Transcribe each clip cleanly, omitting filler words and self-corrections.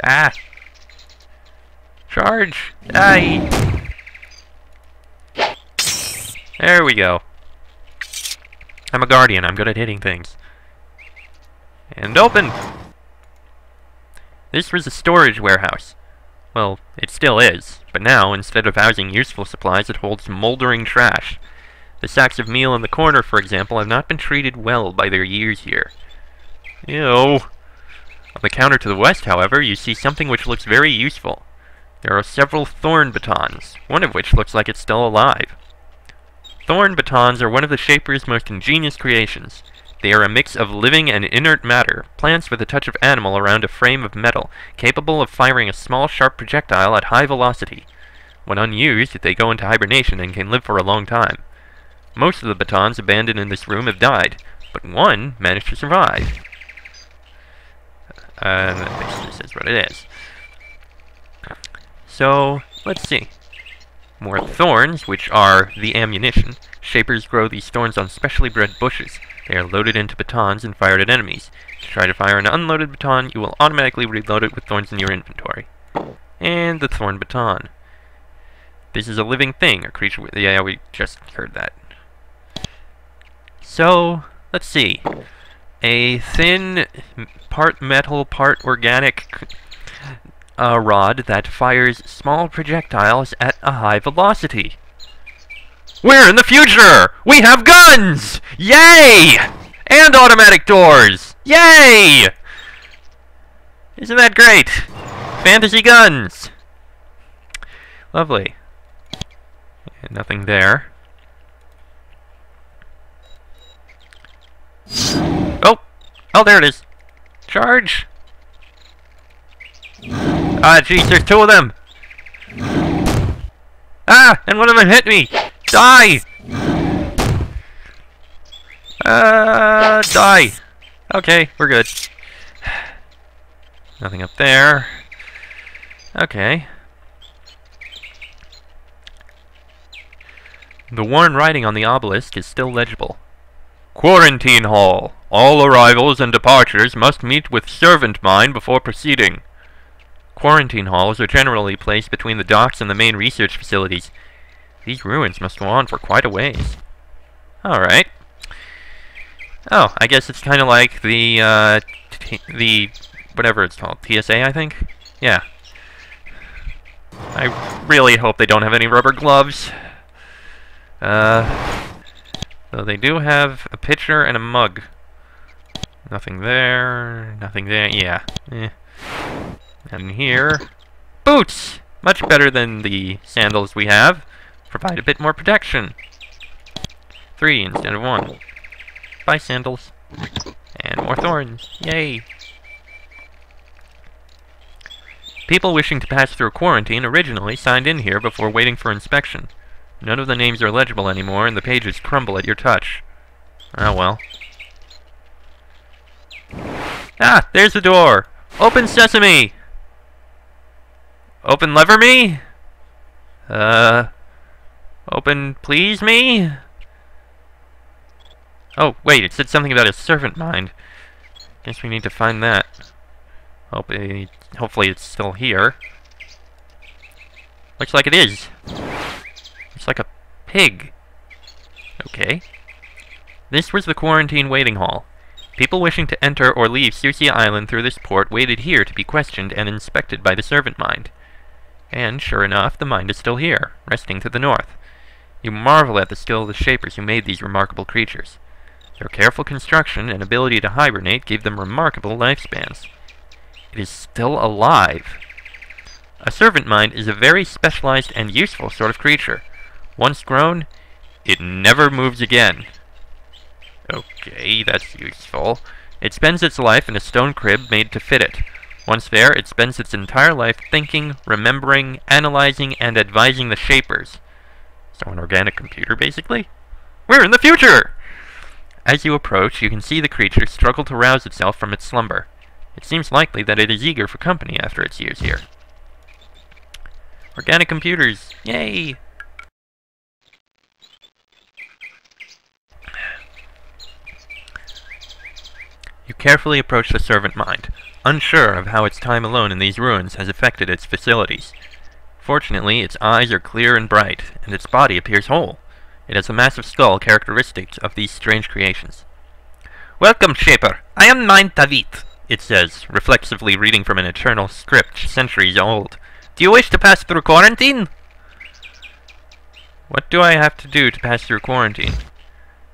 Ah! Charge! Die! There we go. I'm a guardian. I'm good at hitting things. And open! This was a storage warehouse. Well, it still is, but now, instead of housing useful supplies, it holds moldering trash. The sacks of meal in the corner, for example, have not been treated well by their years here. Ew. On the counter to the west, however, you see something which looks very useful. There are several thorn batons, one of which looks like it's still alive. Thorn batons are one of the Shaper's most ingenious creations. They are a mix of living and inert matter, plants with a touch of animal around a frame of metal, capable of firing a small, sharp projectile at high velocity. When unused, they go into hibernation and can live for a long time. Most of the batons abandoned in this room have died, but one managed to survive. That basically says what it is. So, let's see. More thorns, which are the ammunition. Shapers grow these thorns on specially bred bushes. They are loaded into batons and fired at enemies. To try to fire an unloaded baton, you will automatically reload it with thorns in your inventory. And the thorn baton. This is a living thing, a creature with... Yeah, we just heard that. So, let's see. A thin, part metal, part organic rod that fires small projectiles at a high velocity. We're in the future! We have guns! Yay! And automatic doors! Yay! Isn't that great? Fantasy guns! Lovely. And nothing there. Oh! Oh, there it is! Charge! Ah, jeez, there's two of them! Ah! And one of them hit me! Die! Die! Okay, we're good. Nothing up there. Okay. The worn writing on the obelisk is still legible. Quarantine Hall. All arrivals and departures must meet with servant mind before proceeding. Quarantine halls are generally placed between the docks and the main research facilities. These ruins must go on for quite a ways. Alright. Oh, I guess it's kind of like the whatever it's called, TSA, I think? Yeah. I really hope they don't have any rubber gloves. Though they do have a pitcher and a mug. Nothing there, nothing there, yeah. And here, boots! Much better than the sandals we have. Provide a bit more protection. 3 instead of 1. Bye, sandals. And more thorns. Yay! People wishing to pass through quarantine originally signed in here before waiting for inspection. None of the names are legible anymore, and the pages crumble at your touch. Oh well. Ah! There's the door! Open sesame! Open lever me? Open please me? Oh, wait, it said something about a servant mind. Guess we need to find that. Hopefully it's still here. Looks like it is. It's like a pig. Okay. This was the quarantine waiting hall. People wishing to enter or leave Circe Island through this port waited here to be questioned and inspected by the servant mind. And, sure enough, the mind is still here, resting to the north. You marvel at the skill of the Shapers who made these remarkable creatures. Their careful construction and ability to hibernate gave them remarkable lifespans. It is still alive. A servant mind is a very specialized and useful sort of creature. Once grown, it never moves again. Okay, that's useful. It spends its life in a stone crib made to fit it. Once there, it spends its entire life thinking, remembering, analyzing, and advising the Shapers. So an organic computer, basically? We're in the future! As you approach, you can see the creature struggle to rouse itself from its slumber. It seems likely that it is eager for company after its years here. Organic computers! Yay! You carefully approach the servant mind. unsure of how its time alone in these ruins has affected its facilities. Fortunately, its eyes are clear and bright, and its body appears whole. It has a massive skull characteristic of these strange creations. "Welcome, Shaper. I am Mind Tavit," it says, reflexively reading from an eternal script centuries old. "Do you wish to pass through quarantine?" What do I have to do to pass through quarantine?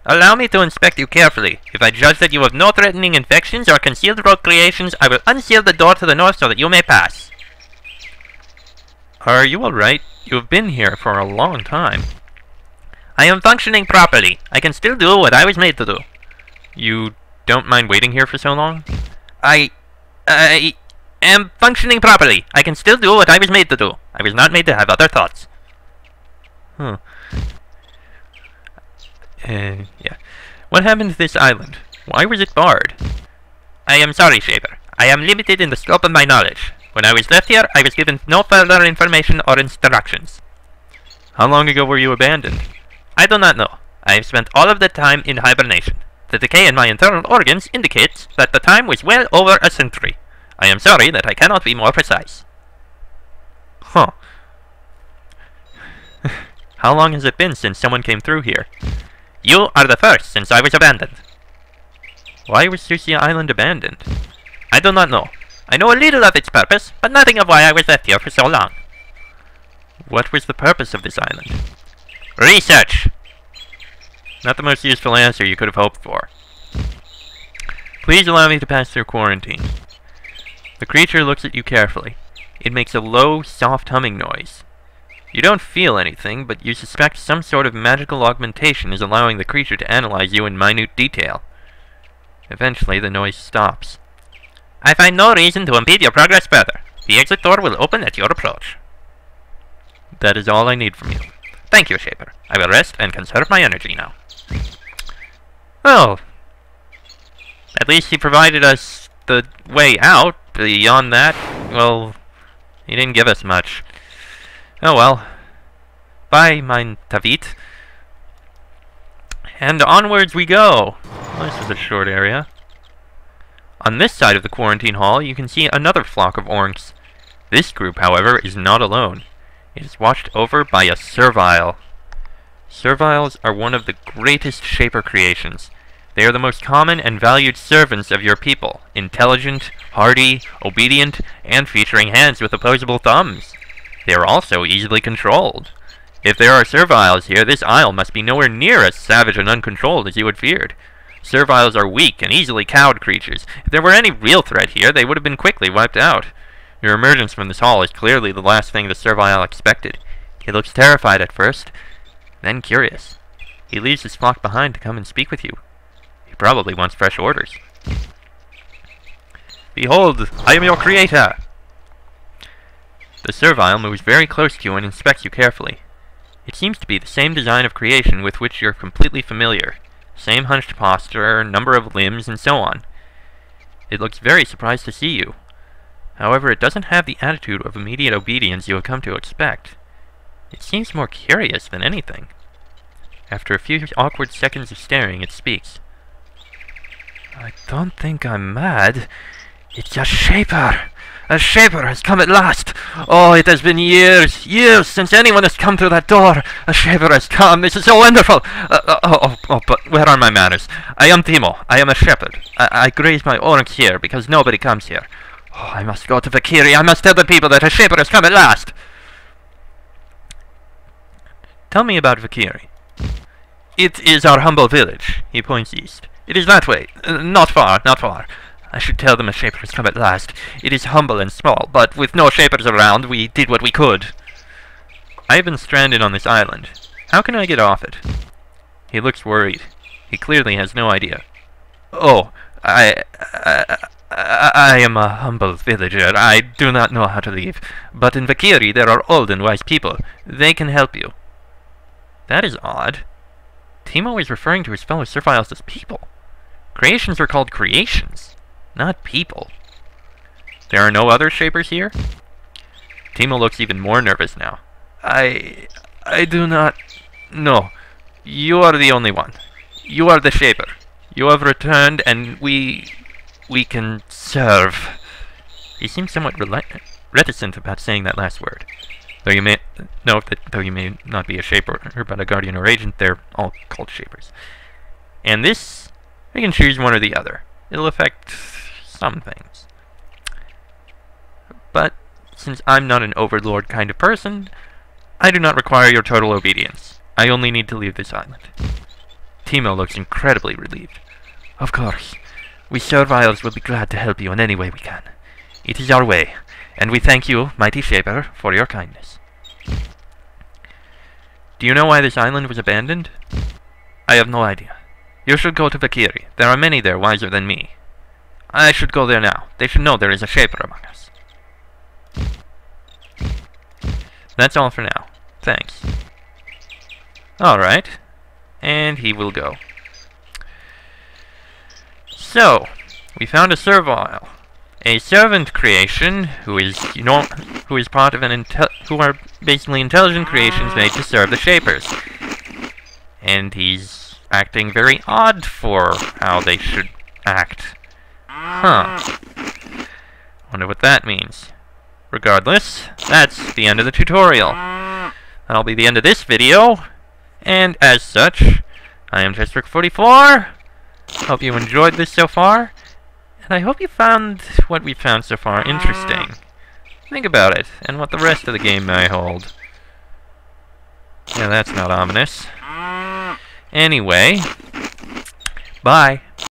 "Allow me to inspect you carefully. If I judge that you have no threatening infections or concealed rogue creations, I will unseal the door to the north so that you may pass." Are you alright? You have been here for a long time. "I am functioning properly. I can still do what I was made to do." You don't mind waiting here for so long? I am functioning properly. I can still do what I was made to do. I was not made to have other thoughts. Huh. Yeah. What happened to this island? Why was it barred? "I am sorry, Shaper. I am limited in the scope of my knowledge. When I was left here, I was given no further information or instructions." How long ago were you abandoned? "I do not know. I have spent all of the time in hibernation. The decay in my internal organs indicates that the time was well over a century. I am sorry that I cannot be more precise." Huh. How long has it been since someone came through here? "You are the first since I was abandoned." Why was Sucia Island abandoned? "I do not know. I know a little of its purpose, but nothing of why I was left here for so long." What was the purpose of this island? "Research." Not the most useful answer you could have hoped for. "Please allow me to pass through quarantine." The creature looks at you carefully. It makes a low, soft humming noise. You don't feel anything, but you suspect some sort of magical augmentation is allowing the creature to analyze you in minute detail. Eventually, the noise stops. "I find no reason to impede your progress further. The exit door will open at your approach." That is all I need from you. "Thank you, Shaper. I will rest and conserve my energy now." Well, at least he provided us the way out. Beyond that, well, he didn't give us much. Oh well. Bye, Mind Tavit. And onwards we go. Well, this is a short area. On this side of the quarantine hall, you can see another flock of orcs. This group, however, is not alone. It is watched over by a servile. Serviles are one of the greatest Shaper creations. They are the most common and valued servants of your people. Intelligent, hardy, obedient, and featuring hands with opposable thumbs. They are also easily controlled. If there are serviles here, this isle must be nowhere near as savage and uncontrolled as you had feared. Serviles are weak and easily cowed creatures. If there were any real threat here, they would have been quickly wiped out. Your emergence from this hall is clearly the last thing the servile expected. He looks terrified at first, then curious. He leaves his flock behind to come and speak with you. He probably wants fresh orders. "Behold, I am your creator!" The servile moves very close to you and inspects you carefully. It seems to be the same design of creation with which you're completely familiar. Same hunched posture, number of limbs, and so on. It looks very surprised to see you. However, it doesn't have the attitude of immediate obedience you have come to expect. It seems more curious than anything. After a few awkward seconds of staring, it speaks. "I don't think I'm mad. It's a Shaper! A Shaper has come at last! Oh, it has been years, years since anyone has come through that door! A Shaper has come! This is so wonderful! But where are my manners? I am Timo. I am a shepherd. I graze my orcs here because nobody comes here. Oh, I must go to Vakiri. I must tell the people that a Shaper has come at last!" "Tell me about Vakiri." "It is our humble village." He points east. "It is that way. Not far, not far. I should tell them a Shaper has come at last. It is humble and small, but with no Shapers around, we did what we could." "I have been stranded on this island. How can I get off it?" He looks worried. He clearly has no idea. "Oh, I am a humble villager. I do not know how to leave. But in Vakiri there are old and wise people. They can help you." That is odd. Timo is referring to his fellow serviles as people. Creations are called creations, not people. There are no other Shapers here? Timo looks even more nervous now. I do not know. You are the only one. You are the Shaper. You have returned and we can serve." He seems somewhat reticent about saying that last word. Though you may not be a shaper, but a guardian or agent, they're all called shapers. And this, we can choose one or the other. It'll affect some things. But since I'm not an overlord kind of person, I do not require your total obedience. I only need to leave this island. Timo looks incredibly relieved. Of course. We serviles will be glad to help you in any way we can. It is our way, and we thank you, mighty Shaper, for your kindness. Do you know why this island was abandoned? I have no idea. You should go to Vakiri. There are many there wiser than me. I should go there now. They should know there is a Shaper among us. That's all for now. Thanks. Alright. And he will go. So, we found a servile. A servant creation who is part of who are basically intelligent creations made to serve the Shapers. And he's acting very odd for how they should act. Huh. Wonder what that means. Regardless, that's the end of the tutorial. That'll be the end of this video. And as such, I am Testrick44. Hope you enjoyed this so far. And I hope you found what we found so far interesting. Think about it, and what the rest of the game may hold. Yeah, that's not ominous. Anyway, bye.